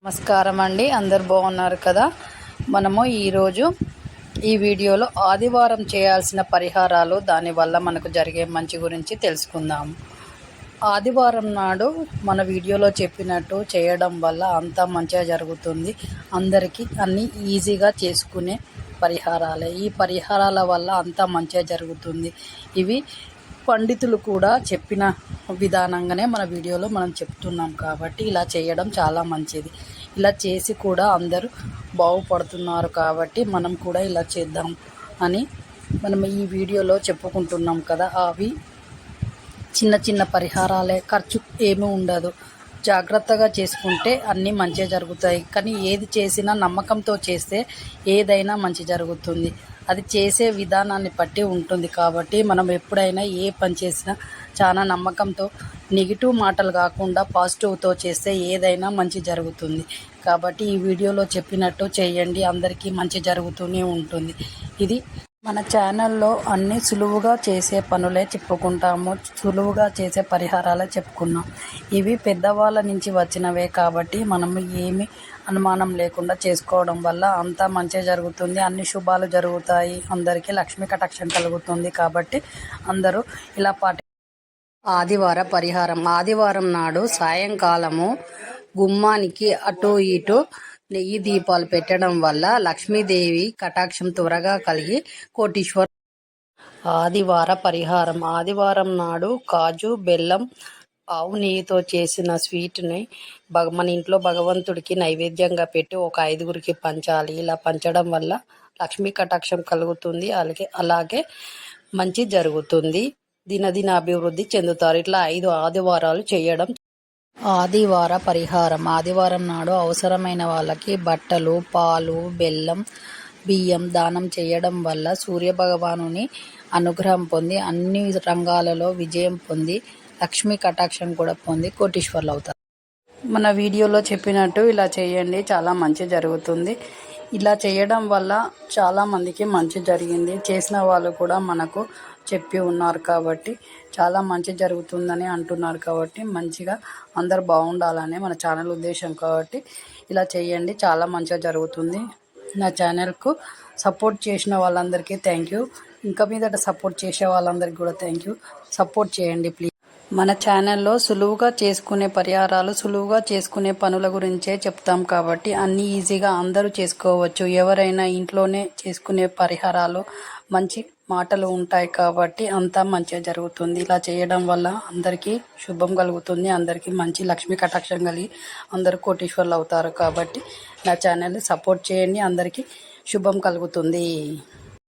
నమస్కారం అండి, అందరు బాగున్నారు కదా. మనము ఈరోజు ఈ వీడియోలో ఆదివారం చేయాల్సిన పరిహారాలు, దానివల్ల మనకు జరిగే మంచి గురించి తెలుసుకుందాము. ఆదివారం నాడు మన వీడియోలో చెప్పినట్టు చేయడం వల్ల అంతా మంచిగా జరుగుతుంది. అందరికీ అన్నీ ఈజీగా చేసుకునే పరిహారాలే. ఈ పరిహారాల వల్ల అంతా మంచిగా జరుగుతుంది. ఇవి పండితులు కూడా చెప్పిన విధానంగానే మన వీడియోలో మనం చెప్తున్నాం కాబట్టి ఇలా చేయడం చాలా మంచిది. ఇలా చేసి కూడా అందరూ బాగుపడుతున్నారు కాబట్టి మనం కూడా ఇలా చేద్దాం అని మనం ఈ వీడియోలో చెప్పుకుంటున్నాం కదా. అవి చిన్న చిన్న పరిహారాలే, ఖర్చు ఏమీ ఉండదు. జాగ్రత్తగా చేసుకుంటే అన్నీ మంచిగా జరుగుతాయి. కానీ ఏది చేసినా నమ్మకంతో చేస్తే ఏదైనా మంచి జరుగుతుంది. అది చేసే విధానాన్ని బట్టి ఉంటుంది కాబట్టి మనం ఎప్పుడైనా ఏ పని చేసినా చాలా నమ్మకంతో, నెగిటివ్ మాటలు కాకుండా పాజిటివ్తో చేస్తే ఏదైనా మంచి జరుగుతుంది. కాబట్టి ఈ వీడియోలో చెప్పినట్టు చేయండి, అందరికీ మంచి జరుగుతూనే ఉంటుంది. ఇది మన ఛానల్లో అన్నీ సులువుగా చేసే పనులే చెప్పుకుంటాము, సులువుగా చేసే పరిహారాలే చెప్పుకున్నాం. ఇవి పెద్దవాళ్ళ నుంచి వచ్చినవే కాబట్టి మనము ఏమి అనుమానం లేకుండా చేసుకోవడం వల్ల అంతా మంచిగా జరుగుతుంది. అన్ని శుభాలు జరుగుతాయి. అందరికీ లక్ష్మీ కటాక్షం కలుగుతుంది. కాబట్టి అందరూ ఇలా ఆదివార పరిహారం. ఆదివారం నాడు సాయంకాలము గుమ్మానికి అటు ఇటు నెయ్యి దీపాలు పెట్టడం వల్ల లక్ష్మీదేవి కటాక్షం త్వరగా కలిగి కోటీశ్వర్. ఆదివార పరిహారం. ఆదివారం నాడు కాజు, బెల్లం, ఆవు నెయ్యితో చేసిన స్వీట్ని మన ఇంట్లో భగవంతుడికి నైవేద్యంగా పెట్టి ఒక 5గురికి పంచాలి. ఇలా పంచడం వల్ల లక్ష్మీ కటాక్షం కలుగుతుంది. అలాగే మంచి జరుగుతుంది. దినదిన అభివృద్ధి చెందుతారు. ఇట్లా 5 ఆదివారాలు చేయడం. ఆదివార పరిహారం. ఆదివారం నాడు అవసరమైన వాళ్ళకి బట్టలు, పాలు, బెల్లం, బియ్యం దానం చేయడం వల్ల సూర్యభగవానుని అనుగ్రహం పొంది అన్ని రంగాలలో విజయం పొంది లక్ష్మీ కటాక్షం కూడా పొంది కోటీశ్వర్లు అవుతారు. మన వీడియోలో చెప్పినట్టు ఇలా చేయండి, చాలా మంచి జరుగుతుంది. ఇలా చేయడం వల్ల చాలామందికి మంచి జరిగింది. చేసిన వాళ్ళు కూడా మనకు చెప్పి ఉన్నారు కాబట్టి చాలా మంచి జరుగుతుందని అంటున్నారు. కాబట్టి మంచిగా అందరు బాగుండాలని మన ఛానల్ ఉద్దేశం కాబట్టి ఇలా చేయండి, చాలా మంచిగా జరుగుతుంది. నా ఛానల్కు సపోర్ట్ చేసిన వాళ్ళందరికీ థ్యాంక్ యూ. ఇంకా మీదట సపోర్ట్ చేసే వాళ్ళందరికీ కూడా థ్యాంక్ యూ. సపోర్ట్ చేయండి ప్లీజ్. మన ఛానల్లో సులువుగా చేసుకునే పరిహారాలు, సులువుగా చేసుకునే పనుల గురించే చెప్తాం కాబట్టి అన్నీ ఈజీగా అందరూ చేసుకోవచ్చు. ఎవరైనా ఇంట్లోనే చేసుకునే పరిహారాలు, మంచి మాటలు ఉంటాయి కాబట్టి అంతా మంచిగా జరుగుతుంది. ఇలా చేయడం వల్ల అందరికీ శుభం కలుగుతుంది. అందరికీ మంచి లక్ష్మీ కటాక్షం కలిగి అందరూ కోటీశ్వర్లు అవుతారు. కాబట్టి నా ఛానల్ని సపోర్ట్ చేయండి, అందరికీ శుభం కలుగుతుంది.